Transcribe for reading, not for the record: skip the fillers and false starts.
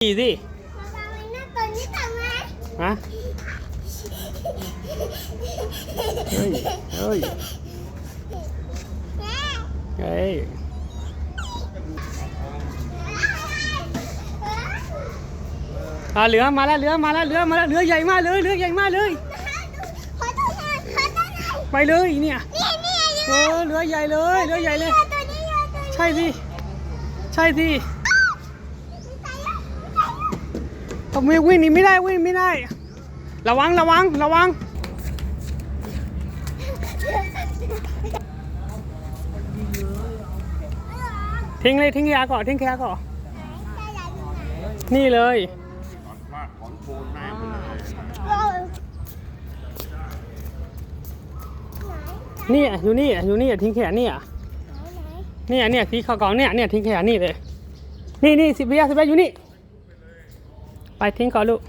ขี่สิฮะเฮ้ยเฮ้ยเฮ้ยเรือมาแล้วเรือมาแล้วเรือมาแล้วเรือใหญ่มากเลยเรือใหญ่มากเลยไปเลยเนี่ยเรือใหญ่เลยเรือใหญ่เลยใช่สิใช่สิผมวิ่งหนีไม่ได้วิ่งไม่ได้ระวังระวังระวังทิ้งเลยทิ้งขยะก่อนทิ้งขยะก่อนนี่เลยนี่อยู่นี่อยู่นี่ทิ้งขยะนี่เนี่ยที่เขากองเนี่ยทิ้งขยะนี่เลยนี่สิบวิอยู่นี่ไปทิ้งก่อนลูก